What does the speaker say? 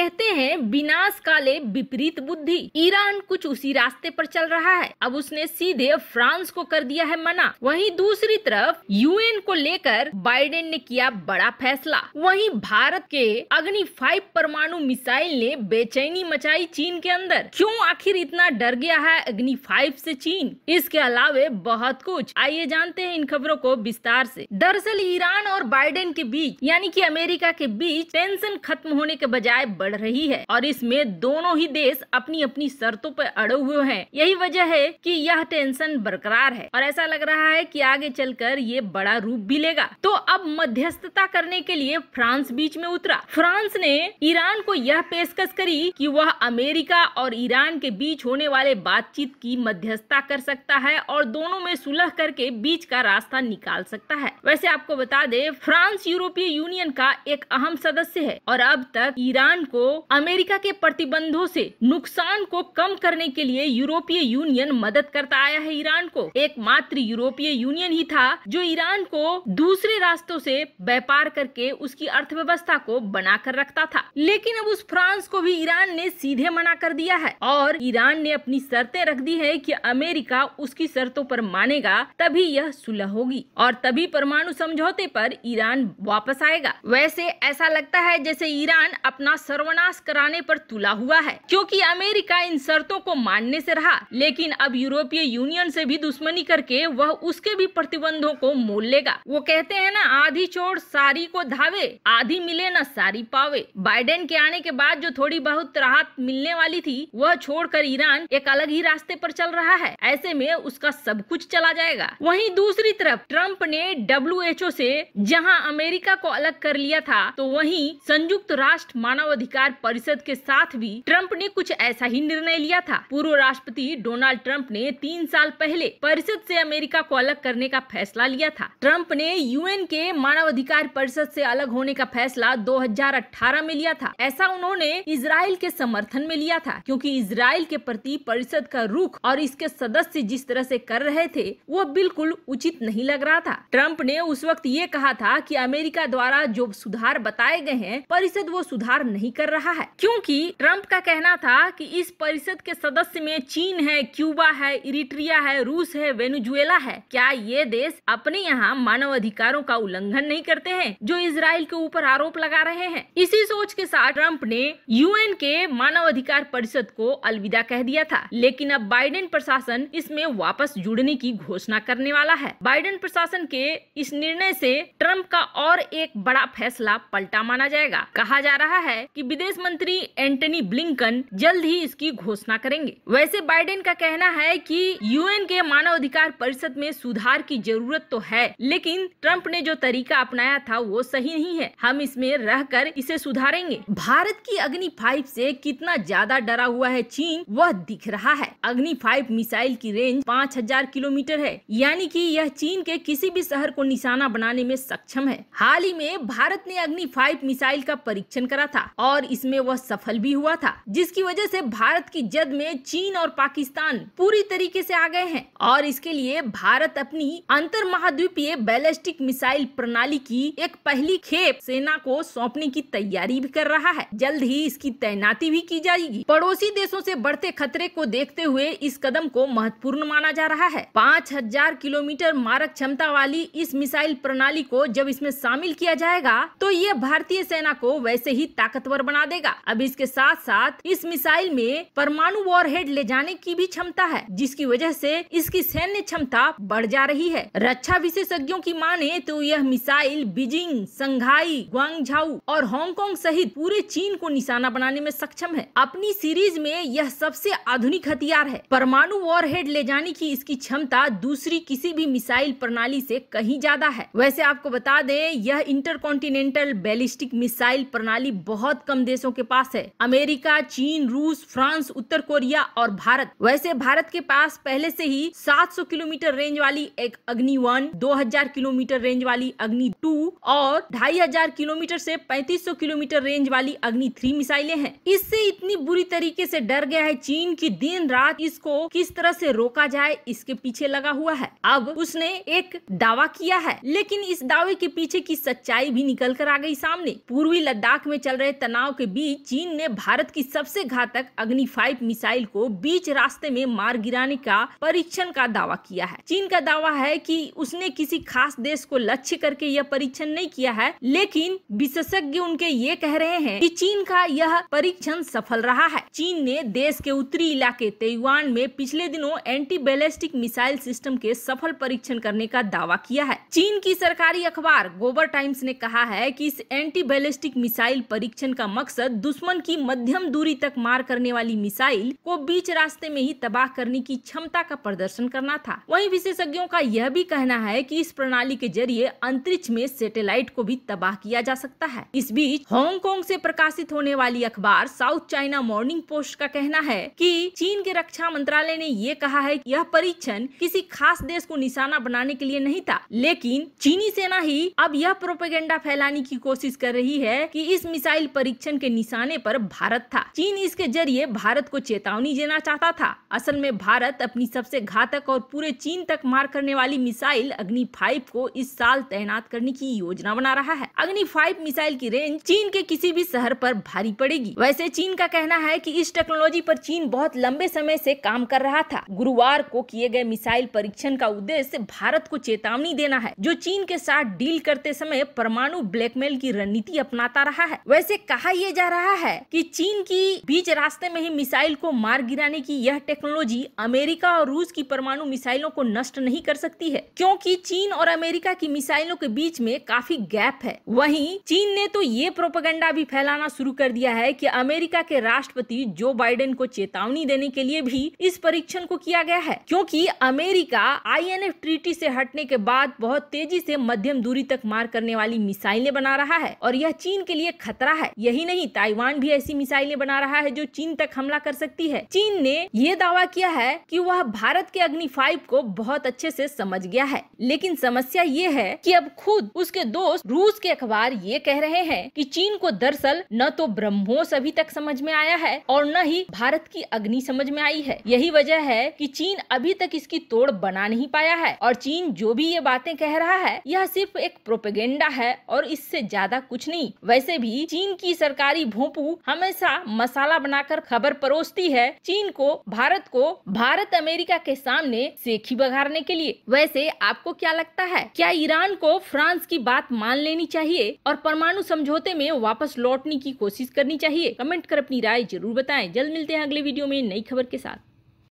कहते हैं विनाश काले विपरीत बुद्धि। ईरान कुछ उसी रास्ते पर चल रहा है। अब उसने सीधे फ्रांस को कर दिया है मना। वहीं दूसरी तरफ यूएन को लेकर बाइडेन ने किया बड़ा फैसला। वहीं भारत के अग्नि 5 परमाणु मिसाइल ने बेचैनी मचाई चीन के अंदर। क्यों आखिर इतना डर गया है अग्नि 5 से चीन? इसके अलावे बहुत कुछ, आइए जानते हैं इन खबरों को विस्तार से। दरअसल ईरान और बाइडेन के बीच यानी कि अमेरिका के बीच टेंशन खत्म होने के बजाय बढ़ रही है और इसमें दोनों ही देश अपनी अपनी शर्तों पर अड़े हुए हैं। यही वजह है कि यह टेंशन बरकरार है और ऐसा लग रहा है कि आगे चलकर ये बड़ा रूप भी लेगा। तो अब मध्यस्थता करने के लिए फ्रांस बीच में उतरा। फ्रांस ने ईरान को यह पेशकश करी कि वह अमेरिका और ईरान के बीच होने वाले बातचीत की मध्यस्थता कर सकता है और दोनों में सुलह करके बीच का रास्ता निकाल सकता है। वैसे आपको बता दे, फ्रांस यूरोपीय यूनियन का एक अहम सदस्य है और अब तक ईरान को अमेरिका के प्रतिबंधों से नुकसान को कम करने के लिए यूरोपीय यूनियन मदद करता आया है। ईरान को एकमात्र यूरोपीय यूनियन ही था जो ईरान को दूसरे रास्तों से व्यापार करके उसकी अर्थव्यवस्था को बनाकर रखता था। लेकिन अब उस फ्रांस को भी ईरान ने सीधे मना कर दिया है और ईरान ने अपनी शर्तें रख दी है कि अमेरिका उसकी शर्तों पर मानेगा तभी यह सुलह होगी और तभी परमाणु समझौते पर ईरान वापस आएगा। वैसे ऐसा लगता है जैसे ईरान अपना सर्वनाश कराने पर तुला हुआ है, क्योंकि अमेरिका इन शर्तों को मानने से रहा, लेकिन अब यूरोपीय यूनियन से भी दुश्मनी करके वह उसके भी प्रतिबंधों को मोल लेगा। वो कहते हैं ना, आधी छोड़ सारी को धावे, आधी मिले न सारी पावे। बाइडेन के आने के बाद जो थोड़ी बहुत राहत मिलने वाली थी वह छोड़कर ईरान एक अलग ही रास्ते पर चल रहा है। ऐसे में उसका सब कुछ चला जाएगा। वहीं दूसरी तरफ ट्रंप ने WHO से जहां अमेरिका को अलग कर लिया था, तो वहीं संयुक्त राष्ट्र मानवाधिकार परिषद के साथ भी ट्रंप ने कुछ ऐसा ही निर्णय लिया था। पूर्व राष्ट्रपति डोनाल्ड ट्रंप ने 3 साल पहले परिषद से अमेरिका को अलग करने का फैसला लिया था। ट्रंप ने यूएन के मानवाधिकार परिषद से अलग होने का फैसला 2018 में लिया था। ऐसा उन्होंने इजराइल के समर्थन में लिया था, क्योंकि इजराइल के प्रति परिषद का रुख और इसके सदस्य जिस तरह से कर रहे थे वो बिल्कुल उचित नहीं लग रहा था। ट्रंप ने उस वक्त ये कहा था कि अमेरिका द्वारा जो सुधार बताए गए हैं परिषद वो सुधार नहीं कर रहा है, क्योंकि ट्रंप का कहना था कि इस परिषद के सदस्य में चीन है, क्यूबा है, इरिट्रिया है, रूस है, वेनेजुएला है। क्या ये देश अपने यहाँ मानव अधिकारों का उल्लंघन नहीं करते हैं जो इजराइल के ऊपर आरोप लगा रहे हैं? इसी सोच के साथ ट्रंप ने यूएन के मानव अधिकार परिषद को अलविदा कह दिया था। लेकिन अब बाइडेन प्रशासन इसमें वापस जुड़ने की घोषणा करने वाला है। बाइडेन प्रशासन के इस निर्णय से ट्रंप का और एक बड़ा फैसला पलटा माना जाएगा। कहा जा रहा है कि विदेश मंत्री एंटनी ब्लिंकन जल्द ही इसकी घोषणा करेंगे। वैसे बाइडेन का कहना है कि यूएन के मानव अधिकार परिषद में सुधार की जरूरत तो है, लेकिन ट्रंप ने जो तरीका अपनाया था वो सही नहीं है। हम इसमें रहकर इसे सुधारेंगे। भारत की अग्नि 5 से कितना ज्यादा डरा हुआ है चीन वह दिख रहा है। अग्नि 5 मिसाइल की रेंज 5000 किलोमीटर है, यानी कि यह चीन के किसी भी शहर को निशाना बनाने में सक्षम है। हाल ही में भारत ने अग्नि 5 मिसाइल का परीक्षण करा था और इसमें वह सफल भी हुआ था, जिसकी वजह से भारत की जद में चीन और पाकिस्तान पूरी तरीके से आ गए हैं और इसके लिए भारत अपनी अंतर महाद्वीपीय बैलिस्टिक मिसाइल प्रणाली की एक पहली खेप सेना को सौंपने की तैयारी भी कर रहा है। जल्द ही इसकी तैनाती भी की जाएगी। पड़ोसी देशों से बढ़ते खतरे को देखते हुए इस कदम को महत्वपूर्ण माना जा रहा है। 5000 किलोमीटर मारक क्षमता वाली इस मिसाइल प्रणाली को जब इसमें शामिल किया जाएगा तो यह भारतीय सेना को वैसे ही ताकतवर बना देगा। अब इसके साथ साथ इस मिसाइल में परमाणु वॉरहेड ले जाने की भी क्षमता है, जिसकी वजह से इसकी सैन्य क्षमता बढ़ जा रही है। रक्षा विशेषज्ञों की माने तो यह मिसाइल बीजिंग, संघाई, ग्वांगझाऊ और हांगकांग सहित पूरे चीन को निशाना बनाने में सक्षम है। अपनी सीरीज में यह सबसे आधुनिक हथियार है। परमाणु वॉरहेड ले जाने की इसकी क्षमता दूसरी किसी भी मिसाइल प्रणाली से कहीं ज्यादा है। वैसे आपको बता दें, यह इंटरकॉन्टिनेंटल बैलिस्टिक मिसाइल प्रणाली बहुत कम देशों के पास है। अमेरिका, चीन, रूस, फ्रांस, उत्तर कोरिया और भारत। वैसे भारत के पास पहले से ही 700 किलोमीटर रेंज वाली एक अग्नि 1, 2000 किलोमीटर रेंज वाली अग्नि 2 और 2500 किलोमीटर से 3500 किलोमीटर रेंज वाली अग्नि 3 मिसाइलें हैं। इससे इतनी बुरी तरीके से डर गया है चीन की दिन रात इसको किस तरह से रोका जाए इसके पीछे लगा हुआ है। अब उसने एक दावा किया है, लेकिन इस दावे के पीछे की सच्चाई भी निकल कर आ गई सामने। पूर्वी लद्दाख में चल रहे तनाव के बीच चीन ने भारत की सबसे घातक अग्नि 5 मिसाइल को बीच रास्ते में मार गिराने का परीक्षण का दावा किया है। चीन का दावा है कि उसने किसी खास देश को लक्ष्य करके यह परीक्षण नहीं किया है, लेकिन विशेषज्ञ उनके ये कह रहे हैं कि चीन का यह परीक्षण सफल रहा है। चीन ने देश के उत्तरी इलाके ताइवान में पिछले दिनों एंटी बैलिस्टिक मिसाइल सिस्टम के सफल परीक्षण करने का दावा किया है। चीन की सरकारी अखबार ग्लोबल टाइम्स ने कहा है कि इस एंटी बैलिस्टिक मिसाइल परीक्षण का मकसद दुश्मन की मध्यम दूरी तक मार करने वाली मिसाइल को बीच रास्ते में ही तबाह करने की क्षमता का प्रदर्शन करना था। वहीं विशेषज्ञों का यह भी कहना है कि इस प्रणाली के जरिए अंतरिक्ष में सैटेलाइट को भी तबाह किया जा सकता है। इस बीच हांगकांग से प्रकाशित होने वाली अखबार साउथ चाइना मॉर्निंग पोस्ट का कहना है कि चीन के रक्षा मंत्रालय ने ये कहा है कि यह परीक्षण किसी खास देश को निशाना बनाने के लिए नहीं था, लेकिन चीनी सेना ही अब यह प्रोपेगेंडा फैलाने की कोशिश कर रही है कि इस मिसाइल परीक्षण के निशाने पर भारत था। चीन इसके जरिए भारत को चेतावनी देना चाहता था। असल में भारत अपनी सबसे घातक और पूरे चीन तक मार करने वाली मिसाइल अग्नि 5 को इस साल तैनात करने की योजना बना रहा है। अग्नि 5 मिसाइल की रेंज चीन के किसी भी शहर पर भारी पड़ेगी। वैसे चीन का कहना है कि इस टेक्नोलॉजी पर चीन बहुत लंबे समय से काम कर रहा था। गुरुवार को किए गए मिसाइल परीक्षण का उद्देश्य भारत को चेतावनी देना है, जो चीन के साथ डील करते समय परमाणु ब्लैकमेल की रणनीति अपनाता रहा है। वैसे कहा यह जा रहा है कि चीन की बीच रास्ते में ही मिसाइल को मार गिराने की यह टेक्नोलॉजी अमेरिका और रूस की परमाणु मिसाइलों को नष्ट नहीं कर सकती है, क्योंकि चीन और अमेरिका की मिसाइलों के बीच में काफी गैप है। वहीं चीन ने तो ये प्रोपेगेंडा भी फैलाना शुरू कर दिया है कि अमेरिका के राष्ट्रपति जो बाइडेन को चेतावनी देने के लिए भी इस परीक्षण को किया गया है, क्योंकि अमेरिका INF ट्रीटी से हटने के बाद बहुत तेजी से मध्यम दूरी तक मार करने वाली मिसाइलें बना रहा है और यह चीन के लिए खतरा है। यही नहीं, ताइवान भी ऐसी मिसाइलें बना रहा है जो चीन तक हमला कर सकती है। चीन ने यह दावा किया है कि वह भारत के अग्नि 5 को बहुत अच्छे से समझ गया है, लेकिन समस्या ये है कि अब खुद उसके दोस्त रूस के अखबार ये कह रहे हैं कि चीन को दरअसल न तो ब्रह्मोस अभी तक समझ में आया है और न ही भारत की अग्नि समझ में आई है। यही वजह है कि चीन अभी तक इसकी तोड़ बना नहीं पाया है और चीन जो भी ये बातें कह रहा है यह सिर्फ एक प्रोपेगेंडा है और इससे ज्यादा कुछ नहीं। वैसे भी चीन की सरकारी भोंपू हमेशा मसाला बनाकर खबर परोसती है चीन को भारत अमेरिका के सामने सेखी बघारने के लिए। वैसे आपको क्या लगता है, क्या ईरान को फ्रांस की बात मान लेनी चाहिए और परमाणु समझौते में वापस लौटने की कोशिश करनी चाहिए? कमेंट कर अपनी राय जरूर बताएं। जल्द मिलते हैं अगले वीडियो में नई खबर के साथ।